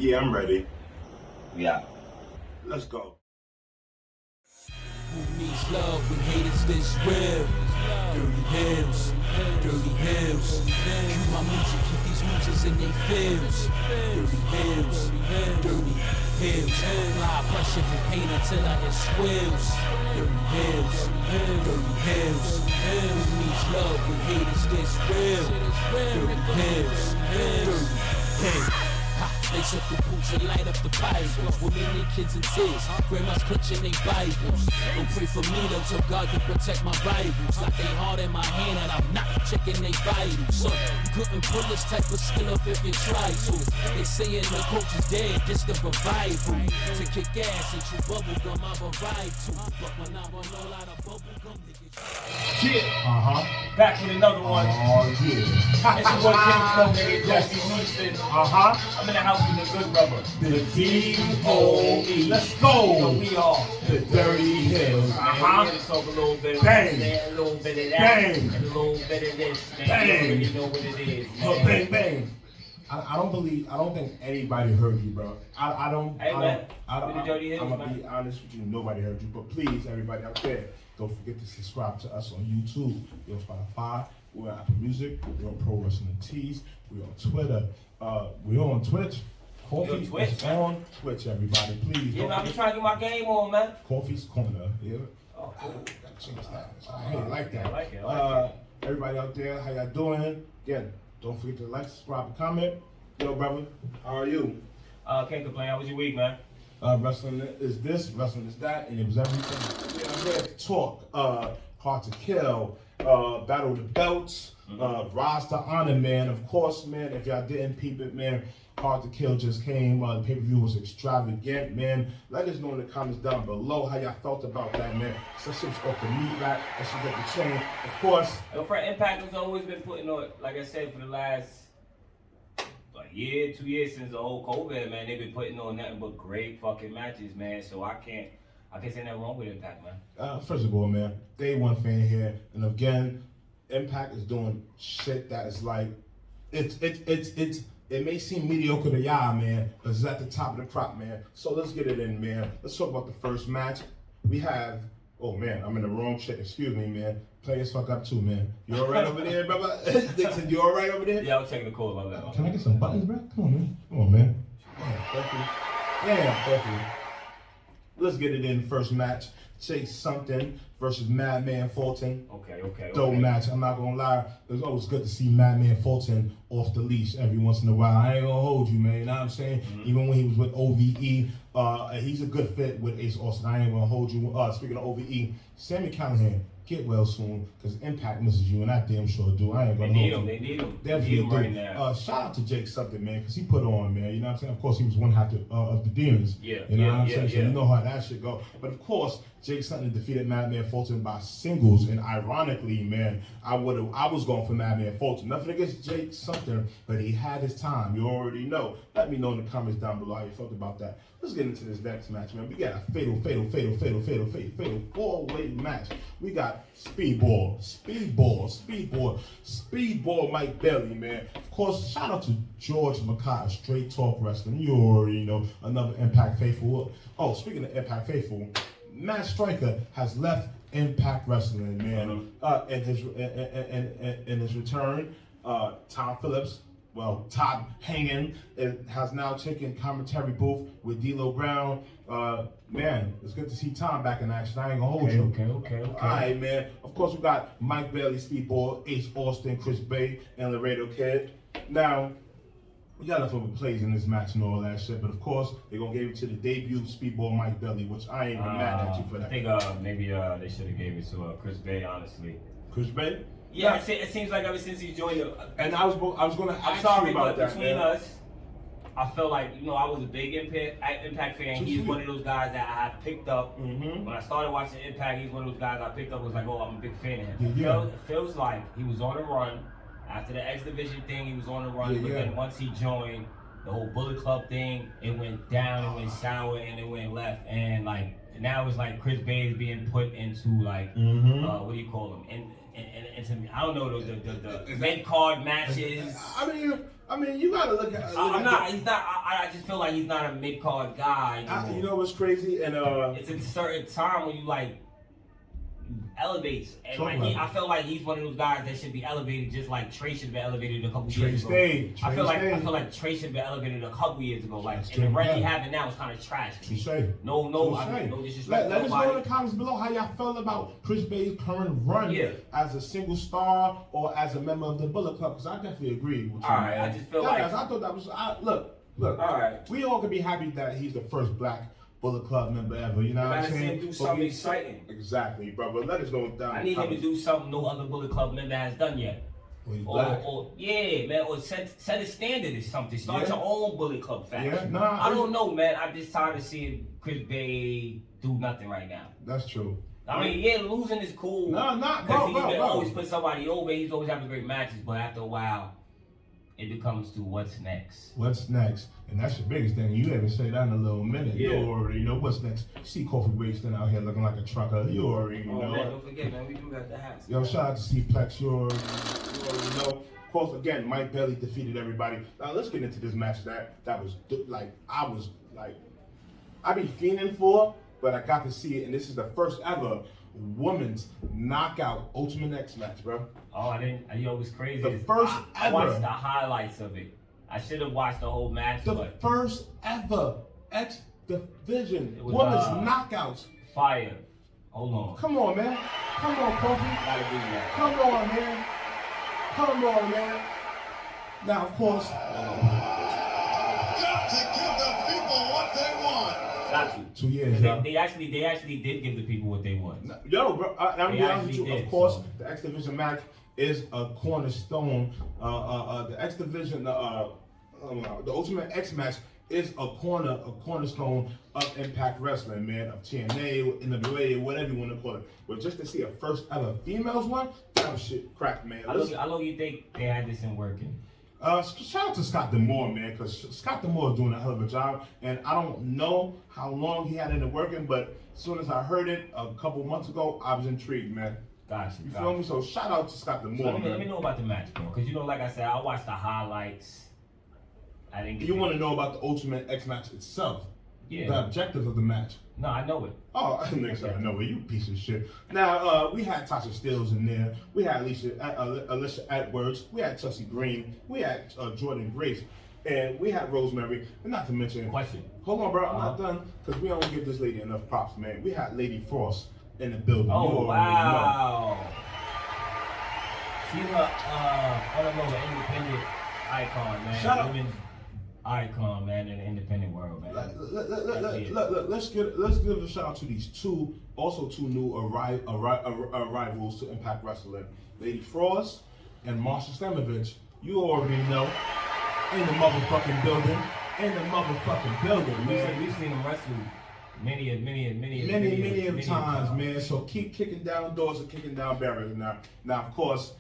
Yeah, I'm ready. Yeah. Let's go. Who needs love when hate is this real? DirtyHeelz, DirtyHeelz. Cue my music, keep these mooches in they fields. DirtyHeelz, DirtyHeelz. Apply pressure and pain until I hit squeals. DirtyHeelz, DirtyHeelz. Who needs love when hate is this real? DirtyHeelz, DirtyHeelz. Lace up the boots and light up the Bibles. Women and kids in tears, grandmas clutching their Bibles. Don't pray for me though, tell God to protect my rivals. Got they heart in my hand and I'm not checking they vitals. So you couldn't pull this type of skill up if you tried to. They saying the coach is dead, this the revival. To kick ass and chew bubble gum, I've arrived to. But when I run all out of bubble gum, niggas. Yeah. Back with another one. Oh, yeah. It's your boy King Snow, nigga. Jesse Houston. I'm in the house with the good brother. The D-O-E. Let's go. So we are The DirtyHeelz. We're here to talk a little bit of Bang. this, a little bit of that, Bang. and a little bit of this. Man. Bang. You already know what it is, man. Bang, bang. I don't think anybody heard you, bro. Hey, man. We the DirtyHeelz, I'm gonna man. be honest with you, nobody heard you. But please, everybody out there, don't forget to subscribe to us on YouTube. We're on Spotify. We're on Apple Music. We're on Pro Wrestling Tees. We're on Twitter. We're on Twitch. Coffee Twitch, is man. on Twitch, everybody. Please. Yeah, don't man, I'm forget- trying to get my game on, man. Coffee's Corner. Yeah. Oh, cool. Gotta change that. I like that. I like it. Everybody out there, how y'all doing? Again, don't forget to like, subscribe, and comment. Yo, brother, how are you? Can't complain. How was your week, man? Wrestling is this, wrestling is that, and it was everything. Yeah, I'm here to talk. Hard to Kill, Battle of the Belts, Rise to Honor, man. Of course, man, if y'all didn't peep it, man, Hard to Kill just came. The pay-per-view was extravagant, man. Let us know in the comments down below how y'all felt about that, man. So that shit was off the meat rack. That shit got the chain. Of course. Yo, for Impact has always been putting on, like I said, for the last year, 2 years since the whole COVID, man, they've been putting on nothing but great fucking matches, man. So I can't say nothing wrong with Impact, man. First of all, man, day one fan here, and again, Impact is doing shit that is like, it may seem mediocre to y'all, man, but it's at the top of the crop, man. So let's get it in, man. Let's talk about the first match. We have, oh man, I'm in the wrong shit. Excuse me, man. Players fuck up too, man. You all right over there, brother? They said you all right over there? Yeah, I was checking the call on that. Can I get some buttons, bro? Come on, man. Come on, man. Yeah, let's get it in. First match. Chase Something versus Madman Fulton. Okay. Dope match. I'm not gonna lie. It's always good to see Madman Fulton off the leash every once in a while. I ain't gonna hold you, man. You know what I'm saying? Even when he was with OVE, he's a good fit with Ace Austin. I ain't gonna hold you. Speaking of OVE, Sammy Callahan, get well soon, because Impact misses you, and I damn sure do. I ain't gonna hold you. They need him. Definitely do. Right now. Shout out to Jake Something, man, because he put on, man. You know what I'm saying? Of course, he was one half of the Demons. Yeah. You know what I'm saying? Yeah. So you know how that shit go. But of course, Jake Something defeated Madman Fulton by singles, and ironically, man, I was going for Madman Fulton. Nothing against Jake Something, but he had his time. You already know. Let me know in the comments down below how you felt about that. Let's get into this next match, man. We got a fatal four-way match. We got Speedball Mike Bailey, man. Of course, shout out to George McCott, Straight Talk Wrestling. You already know, another Impact faithful. Oh, speaking of Impact faithful, Matt Striker has left Impact Wrestling, man. In his return, Tom Phillips, Todd Hangen, has now taken commentary booth with D'Lo Brown. Man, it's good to see Tom back in action. I ain't gonna hold you. Okay. All right, man. Of course, we got Mike Bailey, Speedball, Ace Austin, Chris Bay, and Laredo Kid. Now, we got enough of plays in this match and all that shit, but of course, they're gonna give it to the debut Speedball Mike Bailey, which I ain't even mad at you for that. I think maybe they should have gave it to Chris Bay, honestly. Chris Bay? Yeah, it seems like ever since he joined and I was gonna I'm ask sorry, you about but that, between man. us, I felt like, I was a big Impact fan. He's one of those guys that I had picked up. When I started watching Impact, he's one of those guys I picked up, was like, oh, I'm a big fan of him. Yeah. It feels like he was on a run. After the X Division thing, he was on a run. But then once he joined, the whole Bullet Club thing, it went down, it went sour, and it went left. And like, now it's like Chris Bay is being put into like what do you call them? Into I don't know the red card matches. I mean, you gotta look at. I just feel like he's not a mid card guy anymore. You know what's crazy? And it's a certain time when you like elevates, and like I feel like he's one of those guys that should be elevated, just like Trey should be elevated a couple years ago. I feel like Trey should be elevated a couple years ago. Like, and the run he having now is kind of trash. No disrespect. Let us know in the comments below how y'all felt about Chris Bay's current run as a single star or as a member of the Bullet Club, because I definitely agree with you. All right, I just feel like I thought that was look. All right, we all can be happy that he's the first black Bullet Club member ever, you know what I'm saying? See him do something exciting. Exactly, bro. But let us know down. I need him to do something no other Bullet Club member has done yet. Or set a standard or something. Start your own Bullet Club faction. I don't know, man. I'm just tired of seeing Chris Bay do nothing right now. That's true. I mean, losing is cool. Because he always put somebody over. He's always having great matches, but after a while, it becomes to what's next. What's next? And that's the biggest thing. You haven't said that in a little minute. Yeah. You already know what's next. See Kofi Waston out here looking like a trucker. You already know. Man, don't forget, man, we do got the hats. Yo, shout out to C-Plex. You already know. Of course, again, Mike Bailey defeated everybody. Now, let's get into this match that was like, I be fiending for, but I got to see it. And this is the first ever women's knockout Ultimate X match, bro. Oh, I didn't. You know what's crazy? The first I ever. watched the highlights of it. I should have watched the whole match. The first ever X Division women's knockouts. Fire. Hold on. Come on, man. Come on, Kofi. Gotta do that. Come on, man. Come on, man. Now, of course. Got to give the people what they want. Got to. 2 years. They actually did give the people what they want. Yo, bro. I'm being honest with you. Of course, the X Division match is a cornerstone. The X Division, the Ultimate X match is a cornerstone of Impact Wrestling, man, of TNA, NWA, whatever you want to call it. But just to see a first ever females one, that was shit crap, man. How long you think they had this in working? Shout out to Scott D'Amore, man, because Scott D'Amore is doing a hell of a job, and I don't know how long he had it in working, but as soon as I heard it a couple months ago, I was intrigued, man. Gotcha. You feel me? So shout out to Scott D'Amore. So let me know about the match, bro, because like I said, I watched the highlights. I didn't get. You want to know about the Ultimate X match itself? Yeah. The objectives of the match. No, I know it. Oh, next time I know it. You piece of shit. Now, we had Tasha Steelz in there. We had Alicia Edwards. We had Chelsea Green. We had Jordan Grace. And we had Rosemary. And not to mention... Question. Hold on, bro. I'm not done. Because we don't give this lady enough props, man. We had Lady Frost in the building. Oh, wow. She's I don't know, an independent icon, man. Shut up. Women's icon, man, in the independent world, man. Look, let's give a shout out to these two new arrivals to Impact Wrestling. Lady Frost and Marsha Slamovich. You already know. In the motherfucking building. Man. We've seen them wrestle many times, man. So keep kicking down doors and kicking down barriers now. Now, of course,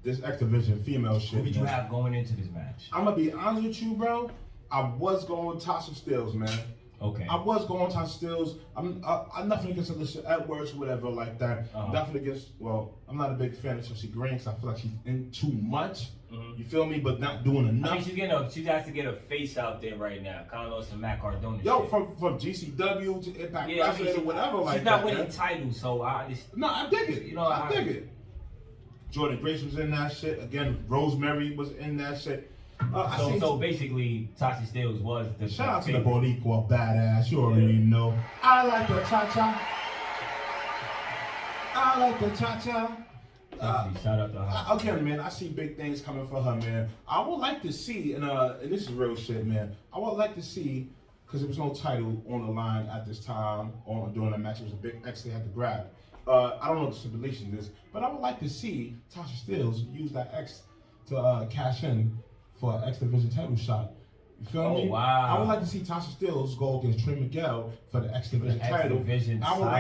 this X Division female shit. Who did you have going into this match? I'm gonna be honest with you, bro. I was going with Tasha Steelz, man. Okay. I was going with Tasha Steelz. I'm nothing against Alicia Edwards or whatever like that. Nothing against. Well, I'm not a big fan of Chelsea Green because I feel like she's in too much. You feel me? But not doing enough. I mean, she has to get a face out there right now. Kind of some Matt Cardona. Yo, shit. from GCW to Impact Wrestling or whatever like that. She's not winning titles, so I just. No, I dig it. I dig it. Jordan Grace was in that shit. Again, Rosemary was in that shit. So basically, Tasha Steelz was the. Shout out to the Boricua badass. You already know. I like the cha-cha. Shout out to her. Again, man, I see big things coming for her, man. I would like to see, and this is real shit, man. I would like to see, because there was no title on the line at this time during the match. It was a big X they had to grab. I don't know what the stipulation is, but I would like to see Tasha Steelz use that X to cash in for an X Division title shot. You feel me? Wow. I would like to see Tasha Steelz go against Trey Miguel for the X Division title. I would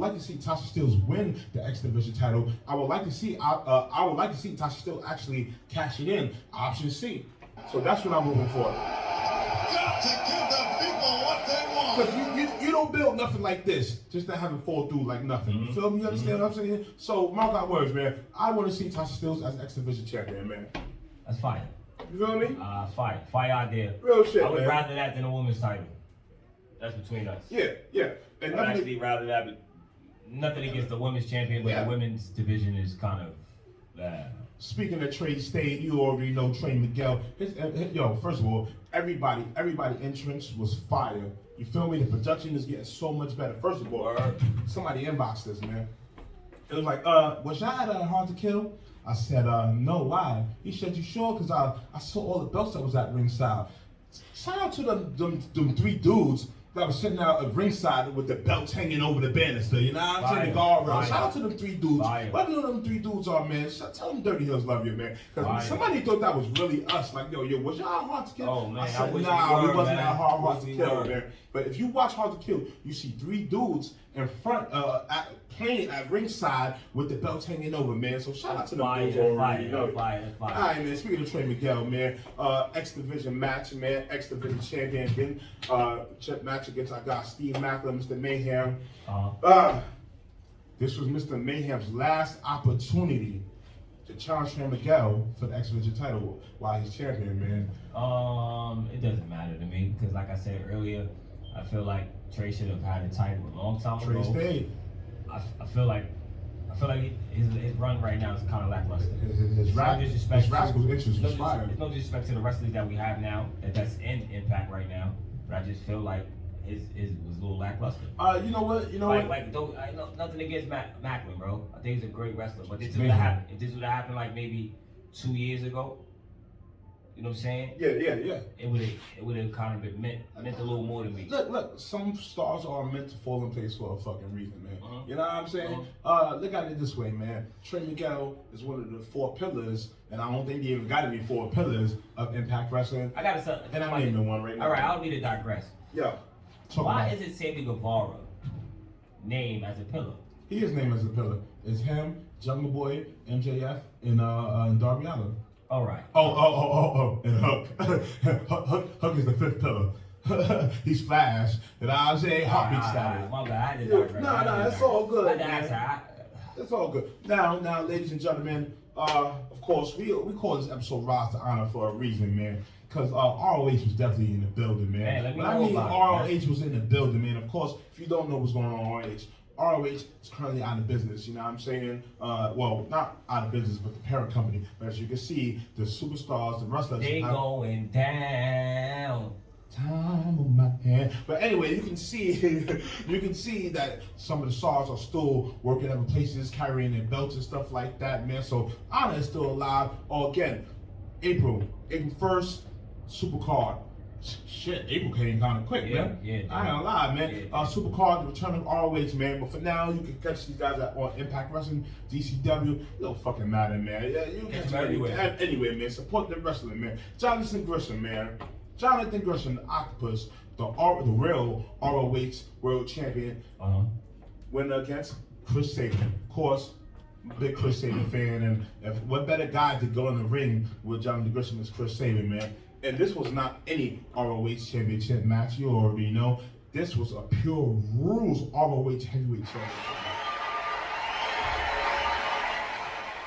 like to see Tasha Steelz win the X Division title. I would like to see Tasha Steelz actually cash it in. Option C. So that's what I'm moving for. Got to give the people what they want. Because you don't build nothing like this just to have it fall through like nothing. You feel me? You understand what I'm saying? So, mark our words, man. I want to see Tasha Steelz as X Division champion, man. That's fire. You feel me? Fire. Fire idea. Real shit, I would man. rather that than a women's title. That's between us. Yeah. And I'd actually rather that, but nothing against the women's champion, but Yeah. the women's division is kind of. Speaking of Trey State, you already know Trey Miguel. Yo, first of all, everybody entrance was fire. You feel me? The production is getting so much better. First of all, somebody inboxed this, man. It was like, was y'all at Hard to Kill? I said, no, why? He said, you sure? Because I saw all the belts that was at ringside. Shout out to them three dudes that was sitting out at ringside with the belts hanging over the banister, you know what I'm saying? The guardrail. Shout out to them three dudes. Whatever them three dudes are, man. Tell them DirtyHeelz love you, man. Because somebody thought that was really us. Like, yo, was y'all Hard to Kill? Oh, man, I said, we wasn't that hard Wish to we kill, were. man. But if you watch Hard to Kill, you see three dudes in front, playing at ringside with the belts hanging over, man. So shout out to them dudes already. Fire. All right, man. Speaking of Trey Miguel, man, X Division match, man. X Division champion again. Match against I got Steve Macklin, Mr. Mayhem. This was Mr. Mayhem's last opportunity to challenge Trey Miguel for the X Division title while he's champion, man. It doesn't matter to me because, like I said earlier, I feel like Trey should have had a title a long time Trey ago. stayed. I feel like his run right now is kind of lackluster. His Rascal's interest was fire. There's no disrespect to the wrestlers that we have now that's in Impact right now, but I just feel like his was a little lackluster. You know what? Nothing against Macklin, bro. I think he's a great wrestler, but this would have happened. If this would have happened like maybe 2 years ago, you know what I'm saying? Yeah. It would have kind of been meant a little more to me. Look, some stars are meant to fall in place for a fucking reason, man. You know what I'm saying? Look at it this way, man. Trey Miguel is one of the 4 pillars, and I don't think they even got any 4 pillars of Impact Wrestling. I gotta say, and I'm naming one right now. All right, I'll need to digress. Yeah. Why is it Sammy Guevara named as a pillar? He is named as a pillar. It's him, Jungle Boy, MJF, and Darby Allin. All right. And Hook. Hook is the 5th pillar. He's Flash. You know what I'm saying? Heartbeat style. My bad. I did digress. No, it's all good, man. Man. It's all good. Now, ladies and gentlemen, of course, we call this episode Rise to Honor for a reason, man. Because ROH was definitely in the building, man. Let me when I know mean about ROH was in the building, man, of course, if you don't know what's going on in ROH is currently out of business, you know what I'm saying? Well, not out of business, but the parent company. But as you can see, the superstars, the wrestlers... They going down. Time on my hand. But anyway, you can see that some of the stars are still working other places, carrying their belts and stuff like that, man. So Honor is still alive. Again, April 1st, Supercard. Shit, April came kind of quick, man. Yeah. I ain't gonna lie, man. Supercard, the return of ROH, man. But for now, you can catch these guys on Impact Wrestling, DCW. It don't fucking matter, man. Yeah, you can catch them anywhere. Anyway, man. Support the wrestling, man. Jonathan Gresham, man. Jonathan Gresham, the Octopus, the real ROH World Champion, went against Chris Sabin. Of course, big Chris Sabin fan, and what better guy to go in the ring with Jonathan Gresham is Chris Sabin, man. And this was not any ROH championship match, you already know. This was a pure rules ROH heavyweight championship.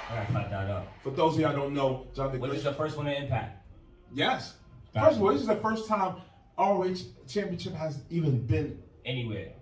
I gotta cut that up. For those of y'all who don't know, Jonathan Gresham. Was this the first one to Impact? Yes. First of all, this is the first time ROH championship has even been anywhere.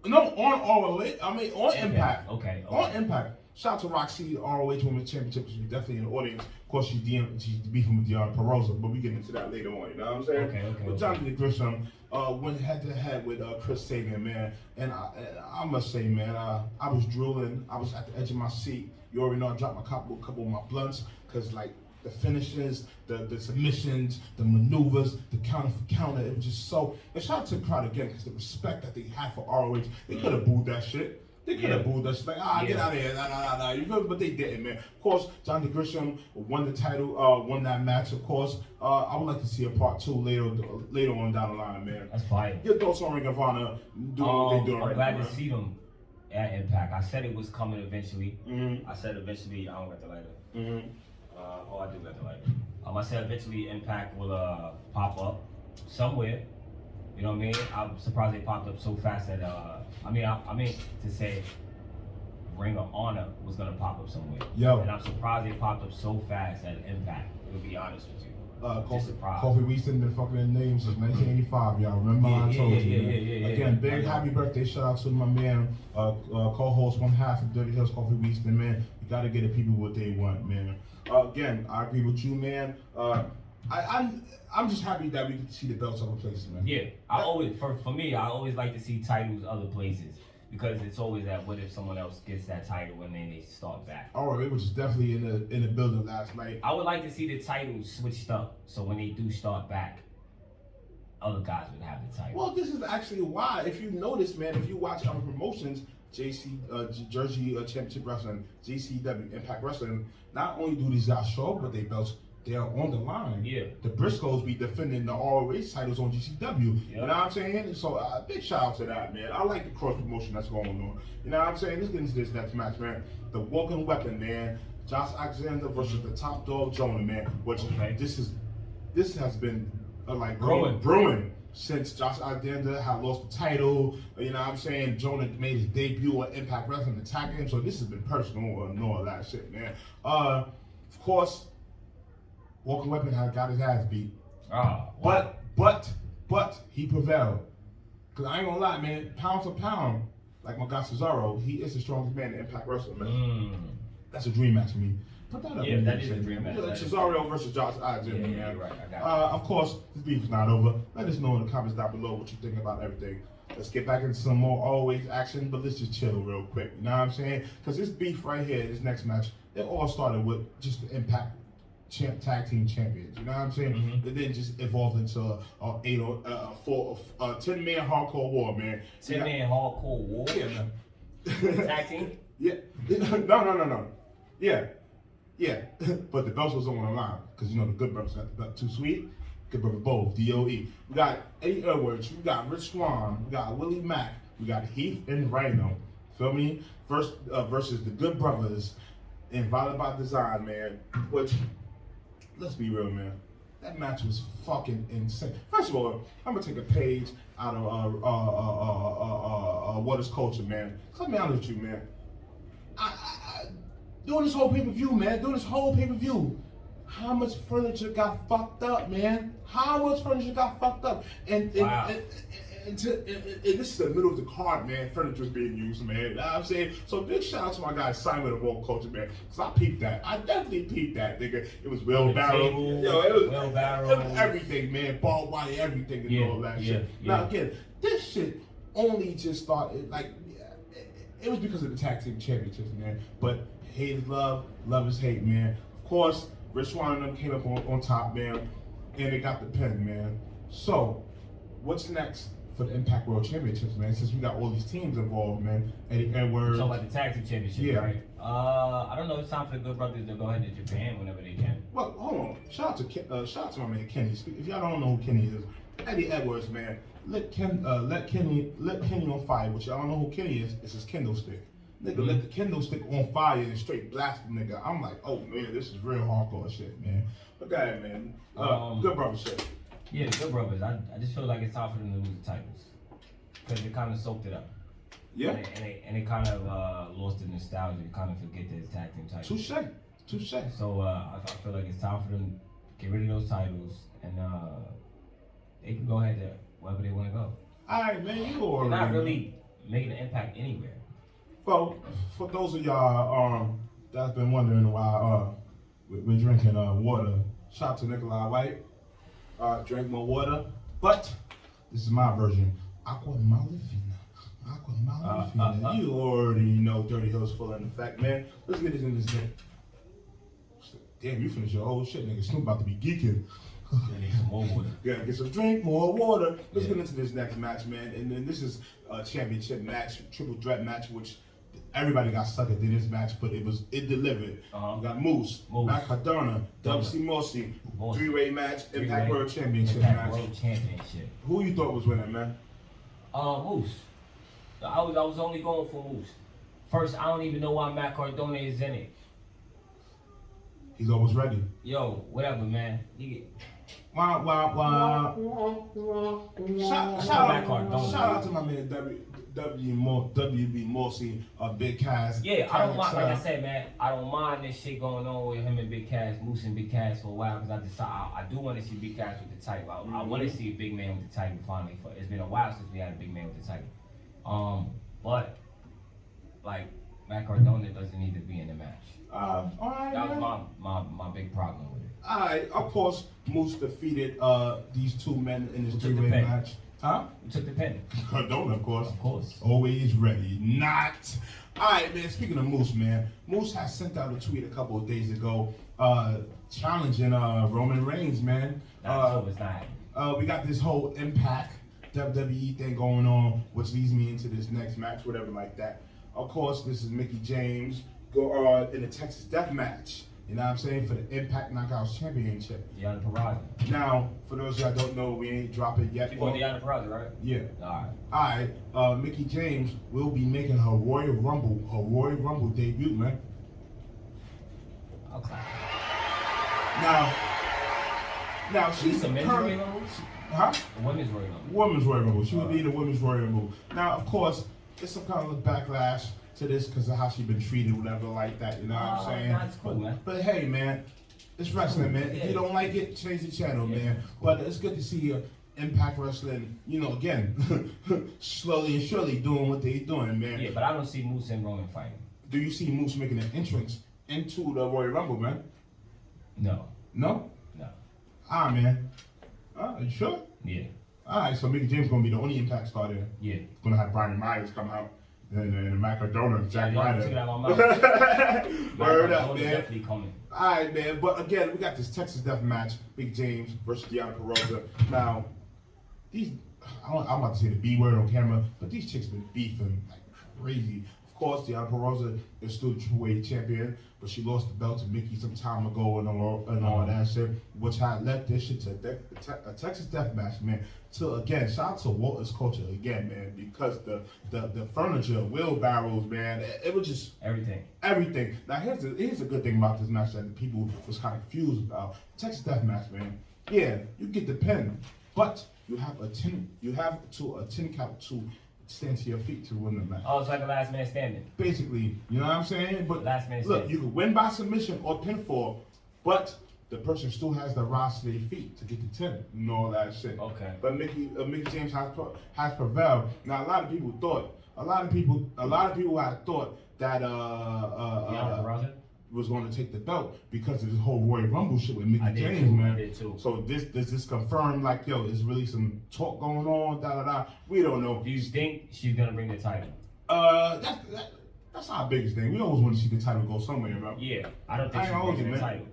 No, on ROH. I mean, on Impact. Okay. On Impact. Shout out to Roxy, ROH Women's Championship. She's definitely in the audience. Of course, she's beefing with Deanna Perosa, but we get into that later on. You know what I'm saying? Okay. But Jonathan Gresham went head to head with Chris Sabin, man. And I must say, man, I was drooling. I was at the edge of my seat. You already know I dropped a couple of my blunts because, like, the finishes, the submissions, the maneuvers, the counter for counter, it was just so. And shout out to the crowd again because the respect that they had for ROH, they could have booed that shit. They could have booed that shit. Like, get out of here. Nah. You feel me? But they didn't, man. Of course, Jonathan Gresham won the title, won that match, of course. I would like to see a part 2 later on down the line, man. That's fine. Your thoughts on Ring of Honor doing what they're doing right now? I'm glad to see them at Impact. I said it was coming eventually. Mm-hmm. I said eventually, I don't got the lighter. Mm-hmm. I do got the lighter. I said eventually Impact will pop up somewhere. You know what I mean? I'm surprised they popped up so fast that I mean to say Ring of Honor was gonna pop up somewhere. Yo. And I'm surprised they popped up so fast at Impact. To be honest with you. Kofi Weaston been fucking in names since 1985, y'all. Remember I told you. Again, big happy birthday shout out to my man, co-host one half of DirtyHeelz, Kofi Weaston, man. You gotta get the people what they want, man. Again, I agree with you, man. I'm just happy that we can see the belts other places, man. Yeah, I always for me, I always like to see titles other places because it's always that what if someone else gets that title and then they start back. Oh, it was definitely in the building last night. I would like to see the titles switched up so when they do start back, other guys would have the title. Well, this is actually why, if you notice, man, if you watch other promotions, Jersey Championship Wrestling, GCW, Impact Wrestling, not only do these guys show up with their belts, they are on the line. Yeah. The Briscoes be defending the ROH titles on GCW. Yep. You know what I'm saying? So big shout out to that, man. I like the cross promotion that's going on. You know what I'm saying? Let's get into this next match, man. The walking weapon, man. Josh Alexander versus the top dog Jonah, man. Which this has been like brewing since Josh Alexander had lost the title. You know what I'm saying? Jonah made his debut on Impact Wrestling, attacking him. So this has been personal and all that shit, man. Of course, Walking Weapon had got his ass beat. Oh, wow. But he prevailed. Cause I ain't gonna lie, man, pound for pound, like my guy Cesaro, he is the strongest man in Impact Wrestling, man. That's a dream match for me. Put that up. Yeah, that is a dream match. Cesaro versus Josh Alexander, man. Yeah, right. I got of course, this beef is not over. Let us know in the comments down below what you think about everything. Let's get back into some more always action, but let's just chill real quick. You know what I'm saying? Because this beef right here, this next match, it all started with just the Impact tag team champions, you know what I'm saying? Mm-hmm. It then just evolved into a 10-man hardcore war, man. 10-man hardcore war. Yeah, man. Tag team. Yeah. No. Yeah. But the belts was on the line because you know the Good Brothers got the belt. Too Sweet, Good Brother both. DOE. We got Eddie Edwards. We got Rich Swann. We got Willie Mack. We got Heath and Rhino. Feel me? First versus the Good Brothers in Violent by Design, man. Which, let's be real, man. That match was fucking insane. First of all, I'm gonna take a page out of What Is Culture, man. Let me honest with you, man. Doing this whole pay-per-view, man. How much furniture got fucked up, man? And wow. And this is the middle of the card, man. Furniture's being used, man. You know what I'm saying? So big shout out to my guy Simon of World Culture, man. Cause I peeped that. I definitely peeped that, nigga. It was wheelbarrow. It was everything, man. Barbed wire, everything, and all that shit. Now again, this shit only just started it was because of the tag team championships, man. But hate is love, love is hate, man. Of course, Rich Swann and them came up on top, man, and they got the pin, man. So, what's next for the Impact World Championships, man? Since we got all these teams involved, man. Eddie Edwards. Talking about the tag team championship, right? I don't know. It's time for the Good Brothers to go ahead to Japan whenever they can. Well, hold on. Shout out to my man Kenny. If y'all don't know who Kenny is, Eddie Edwards, man. Let Kenny on fire. Which y'all don't know who Kenny is. It's his Kindle stick. Nigga, let the Kindle stick on fire and straight blast the nigga. I'm like, oh man, this is real hardcore shit, man. But go ahead, man. Good brother shit. Yeah, the Good Brothers. I just feel like it's time for them to lose the titles because they kind of soaked it up. Yeah. And they kind of lost the nostalgia. They kind of forget their tag team titles. Touche. So I feel like it's time for them to get rid of those titles and they can go ahead to wherever they want to go. All right, man. You already. They're not really making an impact anywhere. Well, for those of y'all that's been wondering why we're drinking water, shout out to Nikolai White. Drink more water, but this is my version. Aqua Malifina. You already know DirtyHeelz full in effect, man. Let's get this in this thing. Damn, you finished your whole shit, nigga. Snoop about to be geeking. Some more water. Yeah, get some drink, more water. Let's get into this next match, man. And then this is a championship match, triple threat match, which everybody got sucked at this match, but it delivered. We got Moose, Matt Cardona, WC Mossy, three-way match, Impact World Championship match. Who you thought was winning, man? Moose. I was only going for Moose. First, I don't even know why Matt Cardona is in it. He's always ready. Yo, whatever, man. Wow, wow, wow. Shout out to my man WB Morsey, Big Cass. Yeah, I don't mind. Like I said, man, I don't mind this shit going on with him and Big Cass, Moose and Big Cass for a while because I do want to see Big Cass with the title. I want to see a big man with the title finally. It's been a while since we had a big man with the title. But like Matt Cardona doesn't need to be in the match. All right, that was my big problem with it. All right, of course, Moose defeated these two men in this three-way match. Huh? Who took the pin? Cardona, of course. Of course. Always ready. Not. All right, man. Speaking of Moose, man, Moose has sent out a tweet a couple of days ago, challenging Roman Reigns, man. It's not. We got this whole Impact WWE thing going on, which leads me into this next match, whatever like that. Of course, this is Mickie James in the Texas Death Match. You know what I'm saying? For the Impact Knockouts Championship. Deanna Purrazzo. Now, for those that don't know, we ain't dropped it yet. You want Deanna Purrazzo, right? Yeah. Alright. Alright. Mickie James will be making her Royal Rumble debut, man. Okay. Now she's a men's Royal Rumble? Huh? A women's Royal Rumble. Women's Royal Rumble. She will be the women's Royal Rumble. Now, of course, there's some kind of backlash to this because of how she's been treated, whatever like that. You know what I'm saying? That's cool, man. But hey, man, it's wrestling, man. If you don't like it, change the channel, man. But it's good to see Impact Wrestling, you know, again, slowly and surely doing what they're doing, man. Yeah, but I don't see Moose and Roman fighting. Do you see Moose making an entrance into the Royal Rumble, man? No. No? No. Man. You sure? Yeah. Alright, so Mickie James gonna be the only Impact star there. Yeah. Gonna have Brian Myers come out. And Matt Cardona, Jack Ryder. Word up, man. Definitely coming. Alright, man. But again, we got this Texas Death Match. Mickie James versus Deanna Purrazzo. Now, I'm about to say the B word on camera, but these chicks been beefing like crazy. Of course, Deanna Purrazzo is still the two-way champion, but she lost the belt to Mickie some time ago and all that shit, which had led this shit to a Texas Death Match, man. So again, shout out to Walter's Culture again, man, because the furniture, wheelbarrows, man, it was just everything. Now here's a good thing about this match that the people was kind of confused about. Texas Death Match, man. Yeah, you get the pin, but you have a 10 count to stand to your feet to win the match. Oh, it's like a last man standing. Basically, you know what I'm saying? But last man look, standing. you can win by submission or pinfall, but the person still has the rise to their feet to get the 10 and all that shit. Okay. But Mickie James has prevailed. Now a lot of people had thought that was going to take the belt because of this whole Royal Rumble shit with Mickie James, man. I did too. So does this confirm like, yo, is really some talk going on? We don't know. Do you think she's gonna bring the title? That's our biggest thing. We always want to see the title go somewhere, bro. Yeah, I don't think she's bringing the title.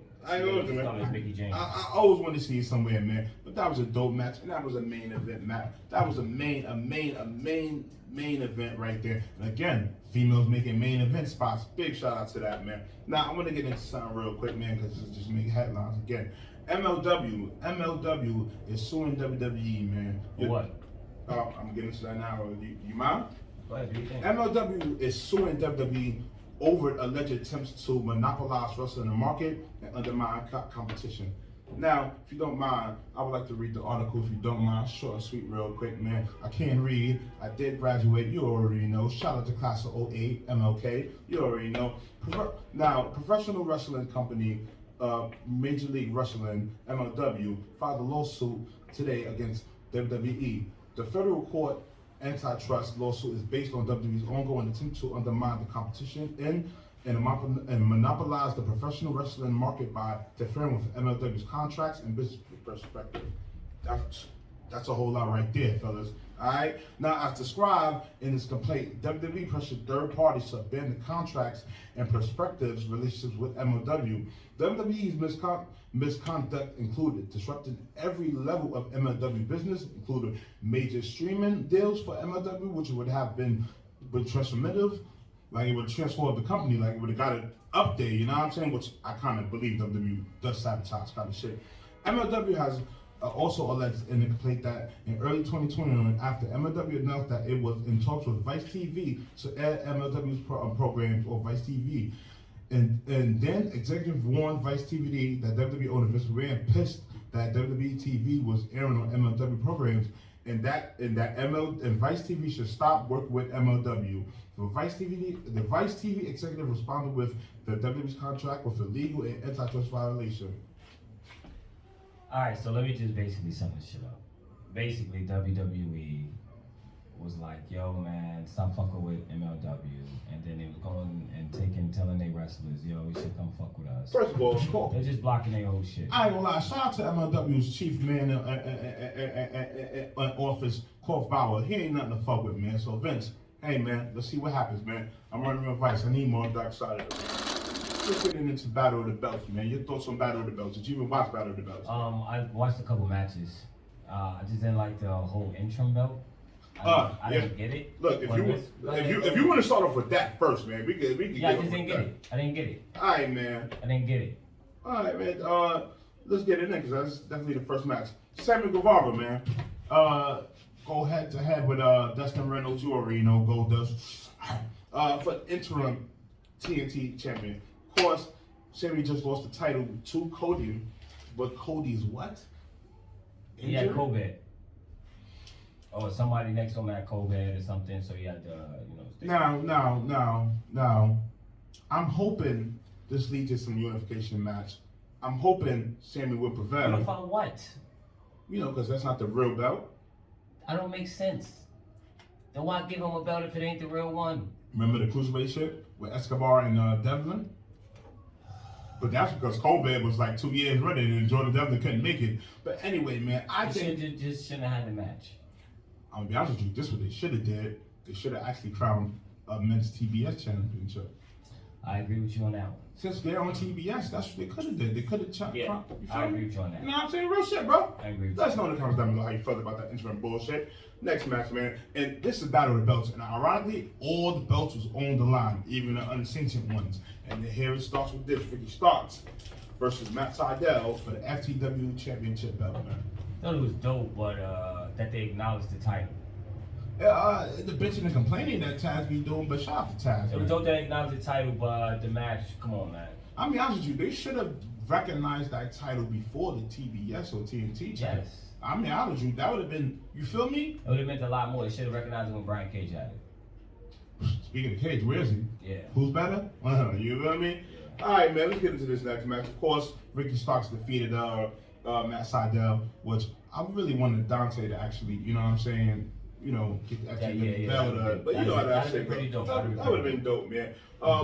Mickie James. I always want to see it somewhere, man. But that was a dope match, and that was a main event match. That was a main event right there. And again, females making main event spots. Big shout out to that, man. Now I want to get into something real quick, man, because it's just making headlines again. MLW is suing WWE, man. What? I'm getting into that now. You mind? Go ahead, do you think? MLW is suing WWE over alleged attempts to monopolize wrestling in the market and undermine competition. Now, if you don't mind, I would like to read the article, if you don't mind, short and sweet real quick, man. I can't read. I did graduate. You already know. Shout out to class of 08, MLK. You already know. Now, professional wrestling company, Major League Wrestling, MLW, filed a lawsuit today against WWE. The federal court antitrust lawsuit is based on WWE's ongoing attempt to undermine the competition and monopolize the professional wrestling market by interfering with MLW's contracts and business perspective. That's a whole lot right there, fellas. All right. Now, as described in this complaint, WWE pressured third parties to abandon contracts and perspectives relationships with MLW. WWE's misconduct included disrupting every level of MLW business, including major streaming deals for MLW, which would have been transformative. Like it would transform the company, like it would have got it up there, you know what I'm saying? Which I kind of believe WWE does sabotage kind of shit. MLW has also alleged in the complaint that in early 2020, after MLW announced that it was in talks with Vice TV to air MLW's programs or Vice TV, And then executive warned Vice TV that WWE owner Vince McMahon pissed that WWE TV was airing on MLW programs, and that Vice TV should stop working with MLW. The Vice TV executive responded with the WWE's contract with illegal and antitrust violation. All right, so let me just basically sum this shit up. Basically, WWE was like, yo, man, stop fucking with MLW. And then they was going and telling their wrestlers, yo, you should come fuck with us. First of all, cool. They're just blocking their old shit. I ain't gonna lie. Shout out to MLW's chief man office, Corf Bauer. He ain't nothing to fuck with, man. So Vince, hey man, let's see what happens, man. I'm running advice. I need more Dark Side of it. Let's get into Battle of the Belts, man. Your thoughts on Battle of the Belts? Did you even watch Battle of the Belts? I watched a couple matches. I just didn't like the whole interim belt. I didn't get it. Look, if you want to start off with that first, man, we can. Yeah, I just didn't get it. I didn't get it. All right, man. I didn't get it. All right, man. Let's get it in because that's definitely the first match. Sammy Guevara, man. Go head to head with Dustin Reynolds. You already know Goldust. For interim TNT champion. Of course, Sammy just lost the title to Cody, but Cody's what? He had COVID. Or somebody next to him had COVID or something, so he had to, stay. Now. I'm hoping this leads to some unification match. I'm hoping Sammy will prevail. Unify what? Because that's not the real belt. I don't make sense. Then why give him a belt if it ain't the real one? Remember the cruiserweight shit with Escobar and Devlin? But that's because COVID was like 2 years running and Jordan Devlin couldn't make it. But anyway, man, I think just shouldn't have had the match. I'm gonna be honest with you, this is what they should have did. They should have actually crowned a men's TBS championship. I agree with you on that one. Since they're on TBS, that's what they could have did. They could have Yeah, I agree with you on that. You know what I'm saying? Real shit, bro. I agree with Let us you. know in the comments down below how you felt about that interim bullshit. Next match, man. And this is Battle of the Belts. And ironically, all the belts was on the line, even the unsanctioned ones. And here it starts with this. Ricky Starks versus Matt Sydal for the FTW Championship belt, man. I thought it was dope, but that they acknowledged the title. The bitching and complaining that Taz be doing, but shout out to Taz. It was dope that they acknowledged the title, but the match, come on, man. I'll be honest with you, they should have recognized that title before the TBS or TNT title. Yes. I mean, honest with you, that would have been, you feel me? It would have meant a lot more. They should have recognized it when Brian Cage had it. Speaking of Cage, where is he? Yeah. Who's better? You know what I mean? Yeah. All right, man, let's get into this next match. Of course, Ricky Starks defeated Matt Sydal, which I really wanted Dante to actually, you know what I'm saying, get the FTW belt. But you know how that shit goes. That would have been dope, man.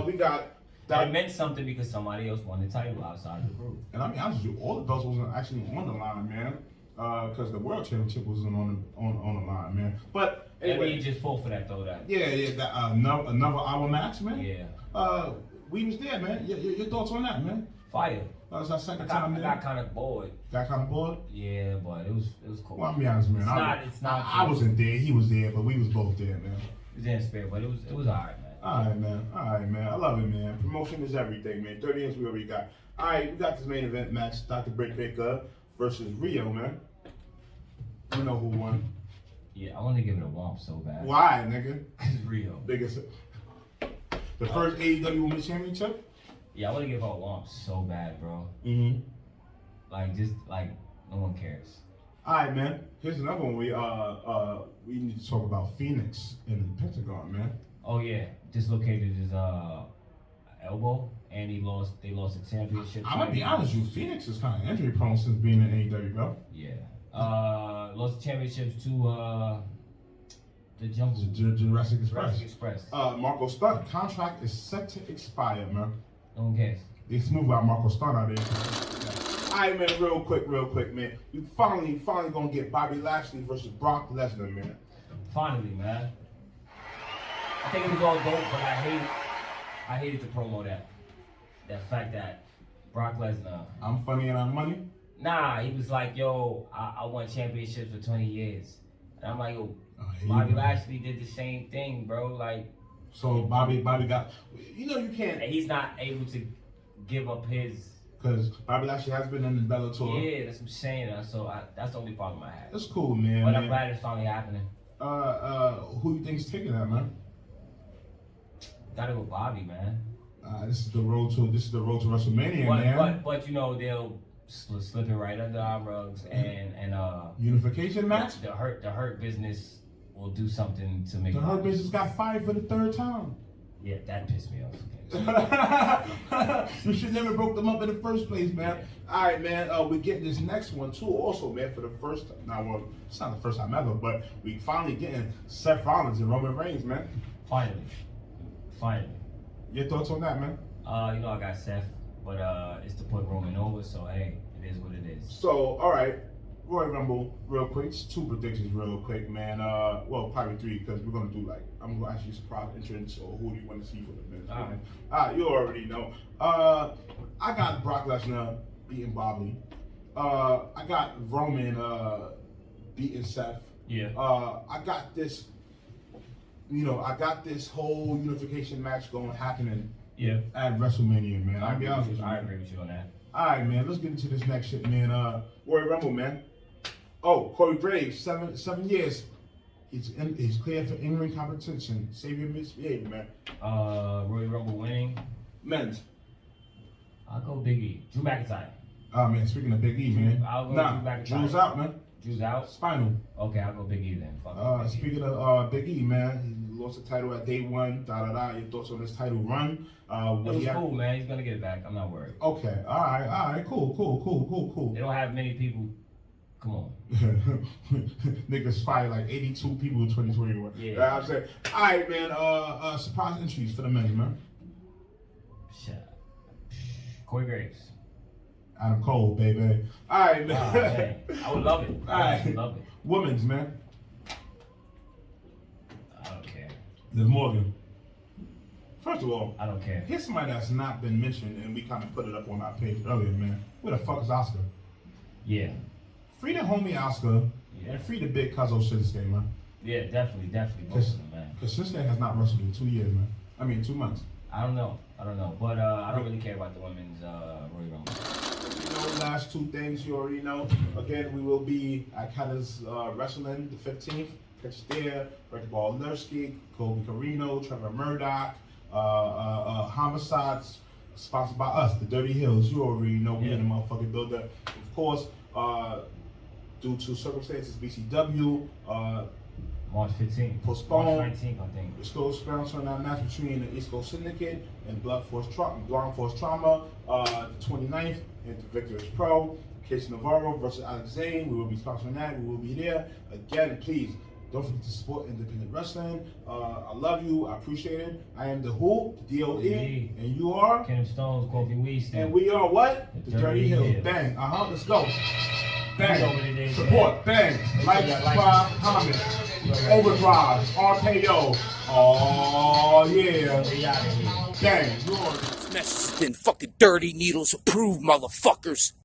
We got... That meant something because somebody else won the title outside of the group. And I mean, honest with you, all the belts wasn't actually on the line, man. Because the World Championship wasn't on the line, man. But anyway, he just fought for that though. Another hour match, man. Yeah. We was there, man. Your thoughts on that, man? Fire. That was our second time there. I got kind of bored. Got kind of bored? Yeah, but it was cool. Well, I'll be honest, man. It's not. I wasn't there. He was there, but we was both there, man. It was in spirit, but it was alright, man. All right, man. I love it, man. Promotion is everything, man. 30 years we already got. All right, we got this main event match. Dr. Britt Baker versus Rio, man. You know who won. Yeah, I want to give it a womp so bad. Why, nigga? It's Rio. Biggest. The first AEW Women's Championship? Yeah, I want to give her a womp so bad, bro. Mm-hmm. No one cares. All right, man. Here's another one. We need to talk about Phoenix and the Pentagon, man. Oh yeah, dislocated his elbow, and they lost the championship. I'm gonna be honest with you, Phoenix is kind of injury prone since being in AEW, bro. Yeah. Lost the championships to the Jungle. Jurassic Express. Jurassic Express. Marco Stunt contract is set to expire, man. No one cares. They smooth out Marco Stunt out there. All right, man. Real quick, man. We finally gonna get Bobby Lashley versus Brock Lesnar, man. Finally, man. I think it was all dope, but I hated the promo that fact that Brock Lesnar. I'm funny and I'm money. Nah, he was like, yo, I won championships for 20 years. And I'm like, yo, Oh, Bobby Lashley did the same thing, bro. Like, so Bobby got, you can't. And he's not able to give up his. Because Bobby Lashley has been in the Bellator. Yeah, that's what I'm saying. So that's the only problem I had. That's cool, man. But I'm glad it's finally happening. Who you think's taking that, man? Gotta go Bobby, man. This is the road to WrestleMania, man. But you know they'll slip it right under our rugs and Unification match. The hurt business will do something to make The Hurt Business got fired for the 3rd time. Yeah, that pissed me off. You should never broke them up in the first place, man. All right, man. We get this next one too, also, man. For the first time, now, well, it's not the first time ever, but we finally getting Seth Rollins and Roman Reigns, man. Finally. Your thoughts on that, man? You know I got Seth, but it's to put Roman over. So hey, it is what it is. So, all right. Royal Rumble, real quick. Just 2 predictions, real quick, man. Well, probably 3, because we're gonna do I'm gonna ask you surprise entrance or who do you want to see for the minute. All right. You already know. I got Brock Lesnar beating Bobby. I got Roman beating Seth. Yeah. I got this. I got this whole unification match happening. Yeah. At WrestleMania, man. I'll be honest with you. I agree with you on that. All right, man. Let's get into this next shit, man. Royal Rumble, man. Oh, Corey Graves, 7 years. He's cleared for in-ring competition. Save your misbehavior, man. Royal Rumble winning. Men's. I'll go Big E. Drew McIntyre. Oh, man. Speaking of Big E, man. I'll go Drew McIntyre. Drew's out, man. Drew's out. Spinal. Okay, I'll go Big E then. Speaking of Big E, man, he lost the title at day 1. Your thoughts on this title run? It was cool, man. He's gonna get it back. I'm not worried. Okay. All right. Cool. They don't have many people. Come on. Niggas fired like 82 people in 2021. Yeah. You know what I'm saying? All right, man. Surprise entries for the men, man. Corey Graves. Adam Cole, baby. All right, man. Man. I would love it. I would love it. Women's, man. I don't care. Liv Morgan. First of all, I don't care. Here's somebody that's not been mentioned, and we kind of put it up on our page earlier, man. Where the fuck is Oscar? Yeah. Free the homie Oscar, and free the big Cuzzo Shinsuke, man. Yeah, definitely. Both of them, man. Because Shinsuke has not wrestled in 2 years, man. 2 months. I don't know. But I don't really care about the women's Royal Rumble. Last 2 things you already know. Again, we will be at Canada's Wrestling the 15th. Catch us there. Rick Ballersky, Colby Carino, Trevor Murdoch, Homicides, sponsored by us, the DirtyHeelz. You already know we in the motherfucking builder. Of course, due to circumstances, BCW, March 15th. Postponed. March 19th, I think. East Coast sponsoring that match between the East Coast Syndicate and Blind Force Trauma, the 29th, into Victor's Pro. Casey Navarro versus Alex Zane. We will be sponsoring that. We will be there. Again, please, don't forget to support independent wrestling. I love you. I appreciate it. I am the Who, the DOE, and you are? Kenneth Stones, Kofi Weaston. And we are what? The DirtyHeelz. Bang. Let's go. Bang. Support. Bang. Like, subscribe, comment. Overdrive. RKO. Oh, yeah. Bang. This message has been fucking Dirty Needles approved, motherfuckers.